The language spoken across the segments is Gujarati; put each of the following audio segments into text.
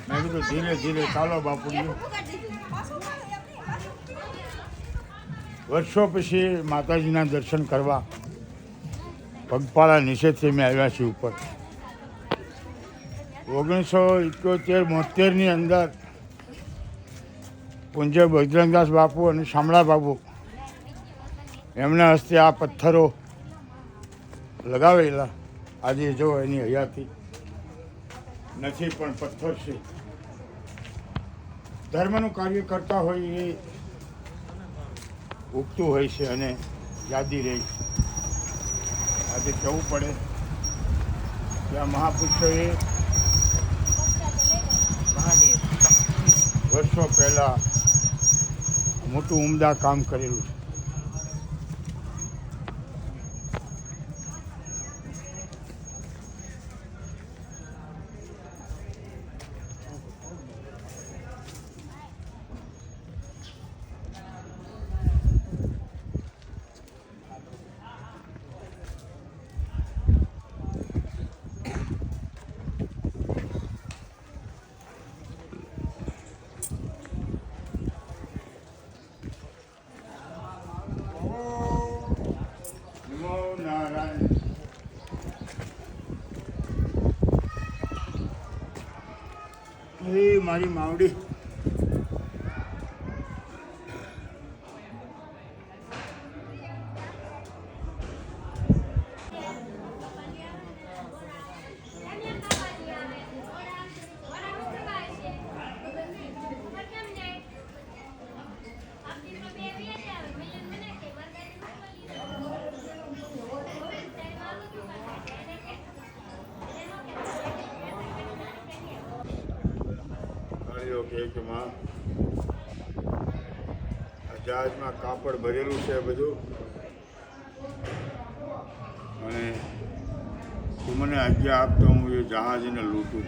મેં કીધું ધીરે ધીરે ચાલો બાપુજી. વર્ષો પછી માતાજીના દર્શન કરવા પગપાળા નિષેધથી મેં આવ્યા છીએ ઉપર. 1971-72ની અંદર પૂજ્ય બજરંગદાસ બાપુ અને શામળા બાપુ એમના હસ્તે આ પથ્થરો લગાવેલા. આજે જો એની હયાતી નથી પણ પથ્થર છે. ધર્મનું કાર્ય કરતા હોય એ ઉગતું હોય છે અને યાદી રહી. આજે કહેવું પડે કે આ મહાપુરુષોએ વર્ષો પહેલાં મોટું ઉમદા કામ કરેલું છે. મારી માવડી કે માં જહાજમાં કાપડ ભરેલું છે બધું, અને તું મને આજ્ઞા આપતો હું એ જહાજને લૂંટું.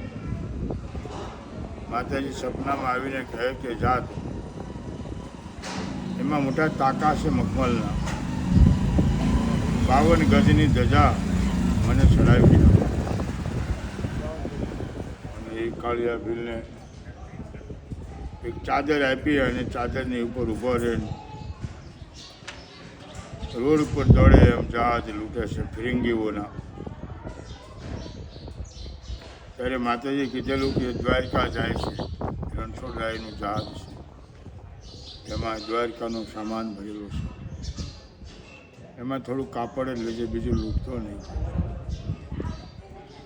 માતાજી સપનામાં આવીને કહે કે જા. એમાં મોટા તાકા છે મખમલના. 52 ગજની ધજા મને ચડાવી દીધો, અને એ કાળિયા ભીલને એક ચાદર આપી અને ચાદરની ઉપર ઊભો રહીને રોડ ઉપર દોડે એમ જહાજ લૂંટે છે ફિરંગીઓના. ત્યારે માતાજીએ કીધેલું કે દ્વારકા જાય છે, રણછોડરાયનું જહાજ છે, એમાં દ્વારકાનો સામાન ભરેલો છે, એમાં થોડું કાપડ જ લેજે, બીજું લૂંટતો નહીં.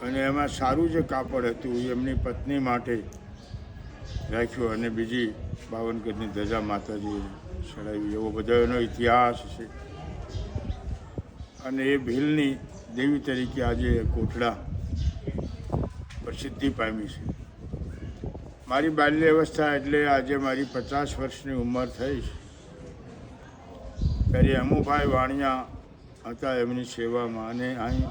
અને એમાં સારું જે કાપડ હતું એમની પત્ની માટે રાખ્યું, અને બીજી 52 ગજની ધજા માતાજીએ ચડાવી. એવો બધો એનો ઇતિહાસ છે. અને એ ભીલની દેવી તરીકે આજે કોટડા પ્રસિદ્ધિ પામી છે. મારી બાલ્ય અવસ્થા એટલે આજે મારી 50 વર્ષની ઉંમર થઈ છે. ત્યારે અમુભાઈ વાણિયા હતા એમની સેવામાં, અને અહીં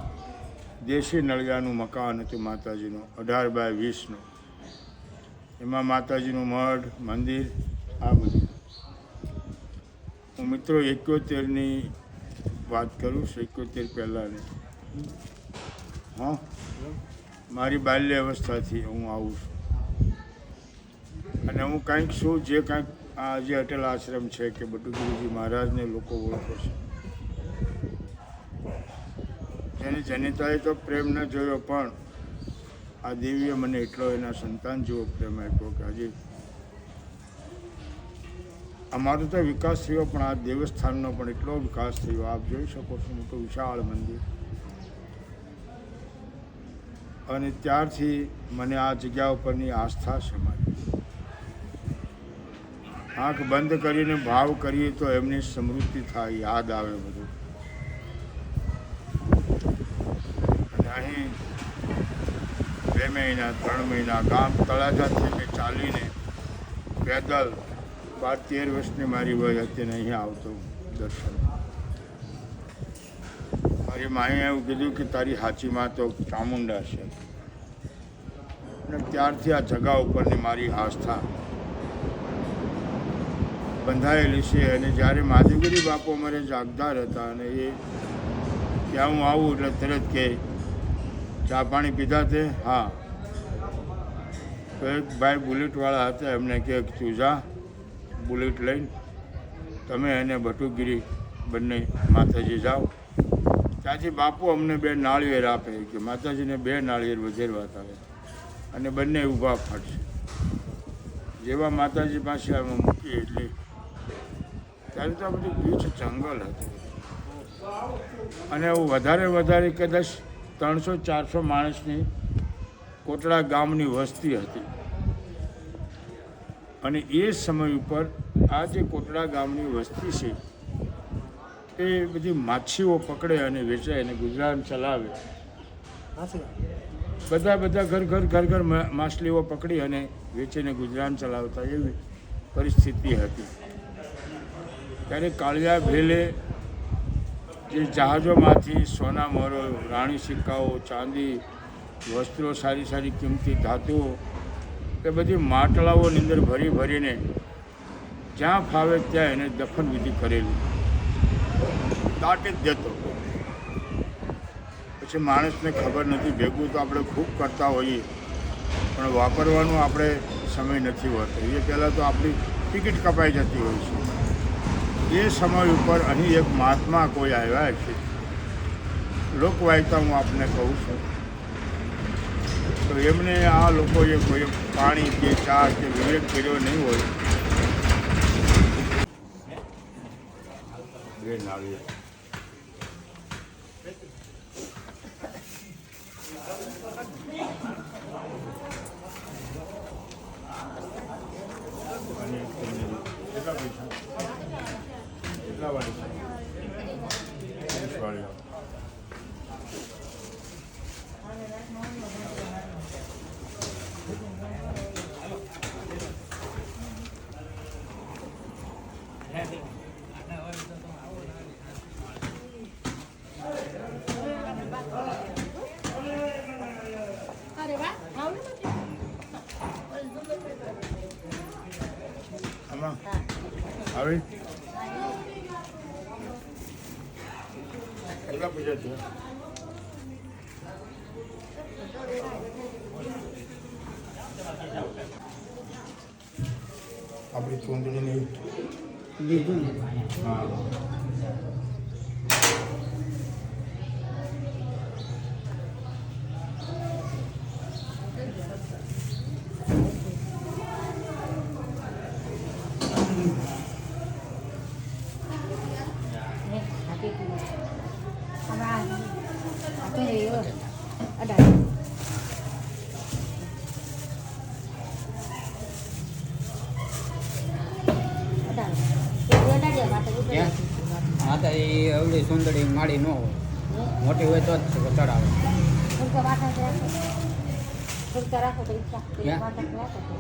દેશી નળિયાનું મકાન હતું માતાજીનું 18x20નું. એમાં માતાજીનું મઢ, મંદિર, આ બધું. હું મિત્રો 71ની વાત કરું છું, 71 પહેલાંની. હા, મારી બાલ્ય અવસ્થાથી હું આવું છું. અને હું કંઈક છું જે કંઈક આ જે અટલ આશ્રમ છે કે બટુગુરુજી મહારાજને લોકો ઓળખે છે. જેની જનિતાએ તો પ્રેમ ન જોયો, પણ આ દેવીએ મને એટલો એના સંતાન જેવો પ્રેમ આપ્યો કે આજે અમારો તો વિકાસ થયો, પણ આ દેવસ્થાનનો પણ એટલો વિકાસ થયો. આપ જોઈ શકો છો, મોટું વિશાળ મંદિર. અને ત્યારથી મને આ જગ્યા ઉપરની આસ્થા છે મારી. આંખ બંધ કરીને ભાવ કરીએ તો એમની સમૃદ્ધિ થાય, યાદ આવે બધું. અને અહીં 2 મહિના 3 મહિના ગામ તળાજાથી મેં ચાલીને પેદલ 12-13 વર્ષની મારી વય હતી ને અહીંયા આવતો દર્શન. મારી માએ એવું કીધું કે તારી સાચી માં તો ચામુંડા છે. અને ત્યારથી આ જગા ઉપરની મારી આસ્થા બંધાયેલી છે. અને જ્યારે માધવગીરી બાપુ અમારે જાગદાર હતા, અને એ ત્યાં હું આવું એટલે તરત કે ચા પાણી પીધા તે? હા. તો એક ભાઈ બુલેટવાળા હતા, એમને કહે કે તું જા બુલેટ લઈને તમે એને બટુગીરી બંને માતાજી જાઓ. ત્યાંથી બાપુ અમને 2 નાળિયેર આપે કે માતાજીને 2 નાળિયેર વધેરવા આવે અને બંને ઊભા ફાટશે. જેવા માતાજી પાસે અમે મૂકીએ એટલે ત્યારે તો આ બધું ગીચ જંગલ હતું અને એવું વધારે કદાચ 300-400 માણસની કોટડા ગામની વસ્તી હતી. અને એ સમય ઉપર આ જે કોટડા ગામની વસ્તી છે એ બધી માછીઓ પકડે અને વેચાય અને ગુજરાન ચલાવે. બધા ઘર માછલીઓ પકડી અને વેચીને ગુજરાન ચલાવતા એવી પરિસ્થિતિ હતી. ત્યારે કાળિયા ભેલે જે જહાજોમાંથી સોના મોરો, રાણી સિક્કાઓ, ચાંદી, વસ્ત્રો, સારી કિંમતી ધાતુઓ એ બધી માટલાઓની અંદર ભરીને જ્યાં ફાવે ત્યાં એને દફન વિધિ કરેલી, દાટી જ દેતો. પછી માણસને ખબર નથી, ભેગું તો આપણે ખૂબ કરતા હોઈએ પણ વાપરવાનો આપણે સમય નથી હોતો. એ પહેલાં તો આપણી ટિકિટ કપાઈ જતી હોય છે. એ સમય ઉપર અહીં એક મહાત્મા કોઈ આવ્યા છે, લોકવાયકા હું આપને કહું છું. તો એમને આ લોકોએ કોઈ પાણી કે ચા કે વિવેક કર્યો નહીં હોય. 2 નાળિયેર અને કેટલા પૈસા? કેટલા વાળી છે? 30 વાળી. આમાં આવે કેટલા પૈસા છે? આપણી ચૂંટણીની લીધું ને? હા. માતા એ એવડી સુંદરી માળી ન હોય, મોટી હોય તો જ ચડાવે.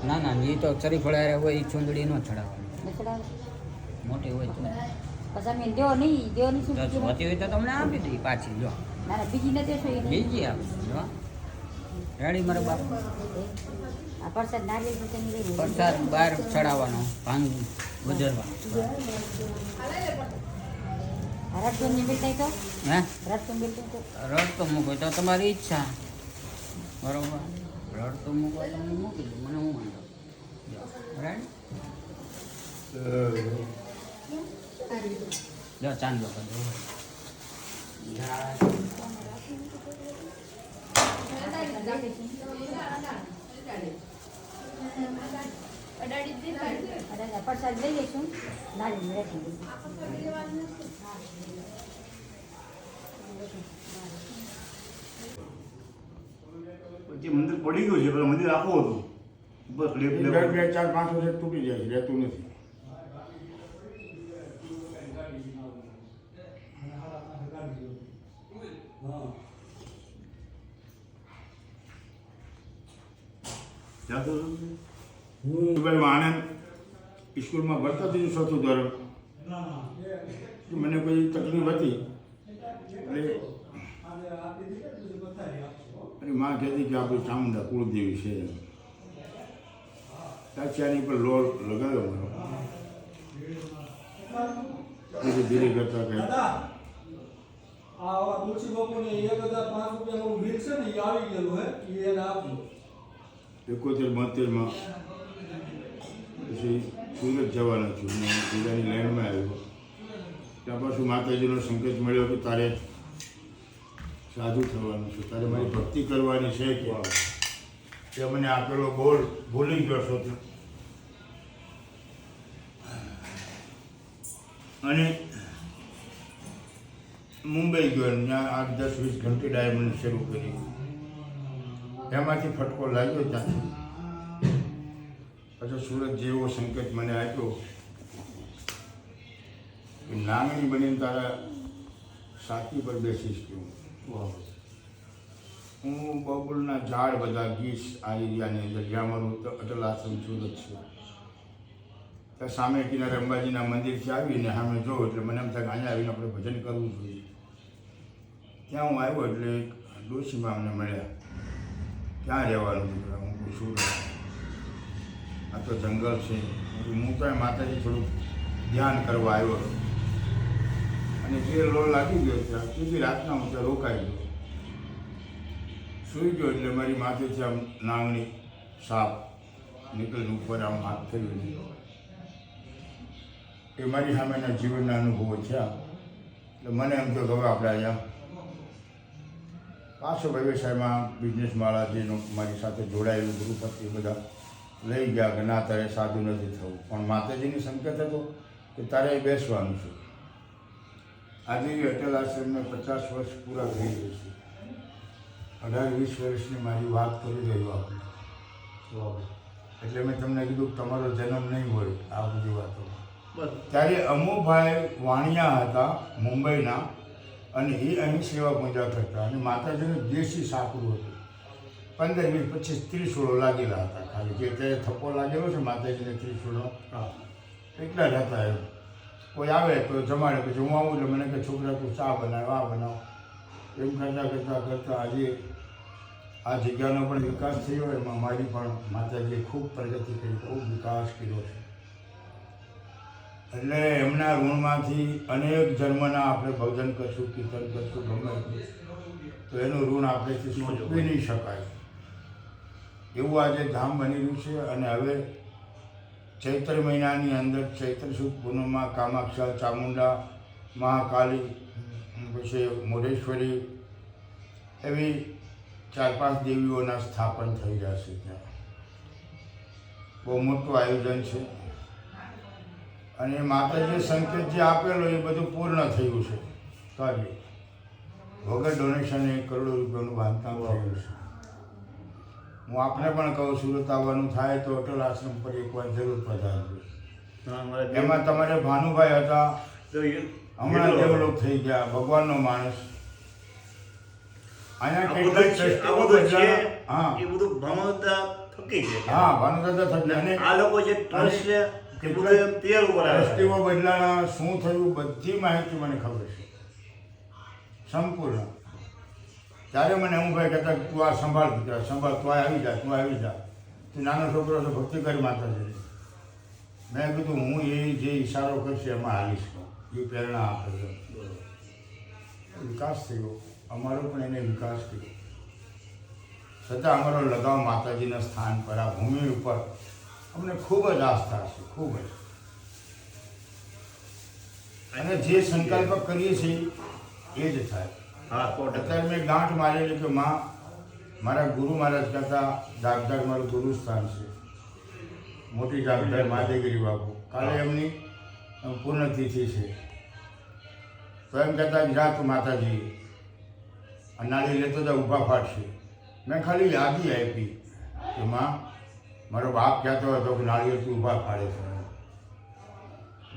ના એ તો ચરી ફળારે હોય, એ સુંદરી ન ચડાવવાની. મોટી હોય તો હોતી હોય તો તમને આપી દઈ પાછી. જો બીજી આપી જો રેડી મારો બાપ. પ્રસાદ બહાર ચડાવવાનો, ભાંગ બજારવાનો. રડ તો મૂકો તો તમારી ઈચ્છા, બરોબર. રડ તો મૂકો તો હું મૂકી દઉં, મને હું વાંધો. રાઈટ જો ચાંદલો કરજો. પ્રસાદ લઈ લઈશું. જે મંદિર પડી ગયું છે, પેલા મંદિર આખું હતું બસ 2-4-5 વર્ષ તૂટી જાય છે, રહેતું નથી. હું આણંદ સ્કૂલમાં ભણતો હતો, 4થું ધોરણ. મને કોઈ તકલીફ હતી એટલે મારી માં કહેતી કે આપણી ચામુંડા કુળદેવી છે. ચાની પર લોલ લગાવ્યો મારો, ધીરે કરતા કહે તુલસી બાપુને 1005 રૂપિયાનું બિલ છે ને, એ આવી ગયેલું હે, એ એને આપજો. 71-72માં પછી સુરત જવાનો છું અને જિલ્લાની લાઈનમાં આવ્યો. ત્યાં પાછું માતાજીનો સંકેત મળ્યો કે તારે સાધુ થવાનું છે, તારે મારી ભક્તિ કરવાની છે કે મને આપેલો બોલ ભૂલી ગયો છો તો. અને મુંબઈ ગયો અને ત્યાં 8-10-20 ઘંટી ડાયમંડ શરૂ કરી. એમાંથી ફટકો લાગ્યો ત્યાંથી. પછી સુરત જેવો સંકેત મને આપ્યો કે નાંગણી બનીને તારા સાથી પર બેસીશ કે હું બબુલના ઝાડ બધા ગીસ આ એરિયાની અંદર જ્યાં મારું અટલ આશ્રમ સુરત છે ત્યાં સામે કિનારે અંબાજીના મંદિરથી આવીને સામે જોઉં એટલે મને એમ થાય કે અહીંયા આવીને આપણે ભજન કરવું જોઈએ. ત્યાં હું આવ્યો એટલે એક ડોશીમાં અમને મળ્યા. ક્યાં રહેવાનું છે? હું પૂછું આ તો જંગલ છે. હું તો માતાજી થોડુંક ધ્યાન કરવા આવ્યો હતો અને જે લો લાગી ગયો ત્યાં સીધી રાતના હું ત્યાં રોકાઈ ગયો. સૂઈ ગયો એટલે મારી માથેથી આમ નાંગણી સાપ નીકળીને ઉપર આમ હાથ થયું. એ મારી સામેના જીવનના અનુભવો થયા. એટલે મને એમ થયું કે હવે આપણે અહીંયા પાછો વ્યવસાયમાં બિઝનેસ માળા જે મારી સાથે જોડાયેલું ગુરુપતિ બધા લઈ ગયા કે ના તારે સાધુ નથી થવું. પણ માતાજીની સંકેત હતો કે તારે બેસવાનું છે. આજે અટલ આશ્રમને 50 વર્ષ પૂરા થઈ ગઈ છે. 18-20 વર્ષની મારી વાત કરી રહ્યો આપણે. એટલે મેં તમને કીધું કે તમારો જન્મ નહીં હોય આ બધી વાતો. ત્યારે અમુભાઈ વાણિયા હતા મુંબઈના અને એ અહીં સેવા પૂજા કરતા અને માતાજીનું દેશી સાકરું હતું. 15-20-25 ત્રિશૂળો લાગેલા હતા. ખાલી જે અત્યારે થપ્પો લાગેલો છે માતાજીને ત્રિશૂળનો એટલા જ હતા. એમ કોઈ આવે તો જમાડે. પછી હું આવું એટલે મને કે છોકરા તું ચા બનાવ આ બનાવ એમ કરતાં આજે આ જગ્યાનો પણ વિકાસ થયો. એમાં મારી પણ માતાજીએ ખૂબ પ્રગતિ કરી, ખૂબ વિકાસ કર્યો છે. એટલે એમના ઋણમાંથી અનેક જન્મના આપણે ભજન કરશું, કીર્તન કરશું, ગમે તો એનું ઋણ આપણેથી ચૂકવી નહીં શકાય એવું આજે ધામ બની રહ્યું છે. અને હવે ચૈત્ર મહિનાની અંદર ચૈત્ર સુદ પૂનમમાં કામાક્ષા, ચામુંડા, મહાકાળી, પછી મોઢેશ્વરી એવી 4-5 દેવીઓના સ્થાપન થઈ જશે. ત્યાં બહુ મોટું આયોજન છે. અને માતાજીએ સંકેત જે આપેલો એ બધું પૂર્ણ થયું છે. કાર્ય વગર ડોનેશન 1 કરોડ રૂપિયાનું બાંધકામ થયું છે. હું આપને પણ કહું સુરત આવવાનું થાય તો અટલ આશ્રમ પર એકવાર જરૂર પધારજો. એમાં તમારે ભાનુભાઈ હતા, હમણાં ડેવલપ થઈ ગયા, ભગવાનનો માણસ. અહીંયા કેટલાક ભાનુદાદા થકી અને આ લોકો જે ટ્રસ્ટ છે ટ્રસ્ટીઓ બદલાના શું થયું બધી માહિતી મને ખબર છે સંપૂર્ણ. ત્યારે મને હું ભાઈ કહેતા તું આ સંભાળ તું આવી જા તું નાનો છોકરો તો ભક્તિ કરી માતાજી. મેં કીધું હું એ જે ઈશારો કરશે એમાં હાલીશ. એ પ્રેરણા આપે છે. વિકાસ થયો અમારો પણ એને વિકાસ કર્યો. છતાં અમારો લગાવ માતાજીના સ્થાન પર આ ભૂમિ ઉપર અમને ખૂબ જ આસ્થા છે, ખૂબ જ. અને જે સંકલ્પ કરીએ છીએ એ જ થાય. અત્યારે મેં ગાંઠ મારેલી કે મારા ગુરુ મહારાજ કહેતા ડાગદાર મારું ગુરુસ્થાન છે. મોટી ડાગદાર મહાદેવગીરી બાપુ. કાલે એમની પૂર્ણતિથિ છે. તો એમ કહેતા જા તું માતાજી નાળી લેતો તો ઊભા ફાટશે. મેં ખાલી યાદી આપી કે મારો બાપ કહેતો હતો કે નાળિયેર તું ઊભા ફાડે છે.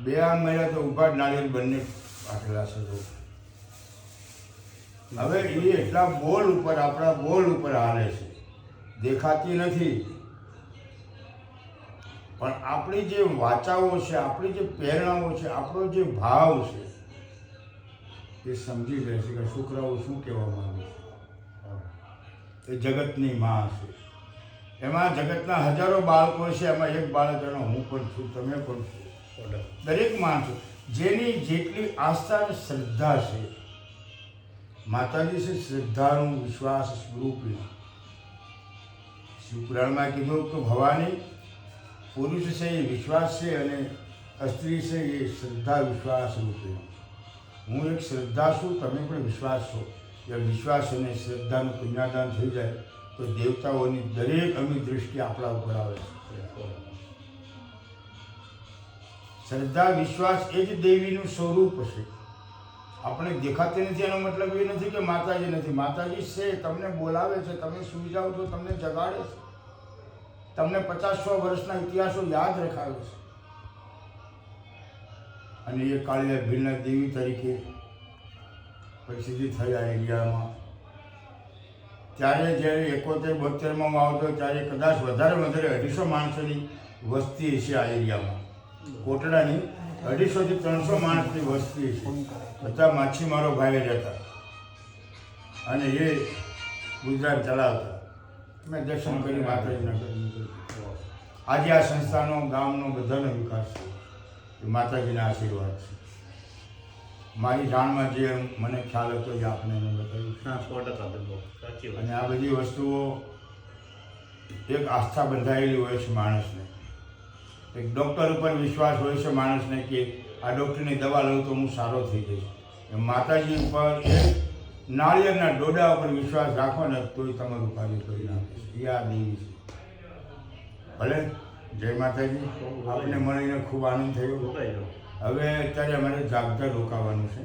2 આમ મળ્યા તો ઊભા જ નાળિયેર બંને ફાટેલા છે. હવે એ એટલા બોલ ઉપર આપણા બોલ ઉપર હાલે છે. દેખાતી નથી પણ આપણી જે વાચાઓ છે, આપણી જે પ્રેરણાઓ છે, આપણો જે ભાવ છે એ સમજી લે છે કે છોકરાઓ શું કહેવા માંગે છે. એ જગતની માં છે. એમાં જગતના હજારો બાળકો છે. એમાં એક બાળક એનો હું પણ છું, તમે પણ છો. દરેક માણસો જેની જેટલી આસ્થા અને શ્રદ્ધા છે. માતાજી છે શ્રદ્ધાનું વિશ્વાસ સ્વરૂપી. શિવપુરાણમાં કીધું કે ભવાની પુરુષ છે એ વિશ્વાસ છે અને સ્ત્રી છે એ શ્રદ્ધા વિશ્વાસ રૂપે. હું એક શ્રદ્ધા છું, તમે પણ વિશ્વાસ છો. એ વિશ્વાસ અને શ્રદ્ધાનું પુણ્યાદાન થઈ જાય તો દેવતાઓની દરેક અમી દૃષ્ટિ આપણા ઉપર આવે છે. શ્રદ્ધા વિશ્વાસ એ જ દેવીનું સ્વરૂપ છે. આપણે દેખાતી નથી એનો મતલબ એ નથી કે માતાજી નથી. માતાજી છે, તમને બોલાવે છે, તમે સૂઈ જાઓ તો તમને જગાડે છે, તમને 50-100 વર્ષના ઇતિહાસો યાદ રખાવે છે. અને એ કાળિયા ભીલના દેવી તરીકે પ્રસિદ્ધિ થઈ આ એરિયામાં. ત્યારે જ્યારે 71-72માં હું આવતો ત્યારે કદાચ વધારે 250 માણસોની વસ્તી છે આ એરિયામાં. કોટડાની 250 થી 300 માણસની વસ્તી છે. બધા માછીમારો ભાઈ રહેતા અને એ ગુજરાત ચલાવતા. મેં દર્શન કરી માતાજીના કરી. આજે આ સંસ્થાનો ગામનો બધાનો વિકાસ છે એ માતાજીના આશીર્વાદ છે. મારી જાણમાં જે મને ખ્યાલ હતો એ આપણે એને બતાવ્યું. હા 100% બિલકુલ સાચી વાત. અને આ બધી વસ્તુઓ એક આસ્થા બંધાયેલી હોય છે માણસને. એક ડૉક્ટર ઉપર વિશ્વાસ હોય છે માણસને કે આ ડૉક્ટરની દવા લઉં તો હું સારો થઈ જઈશ. એમ માતાજી ઉપર એક નાળિયેરના ડોડા ઉપર વિશ્વાસ રાખો ને તોય તમારું કાર્ય કરી નાખે છે. એ આ દેવી છે. ભલે જય માતાજી. આપણે મળીને ખૂબ આનંદ થયો. રોકાઈ જાઓ. હવે અત્યારે અમારે જાગતા રોકાવાનું છે.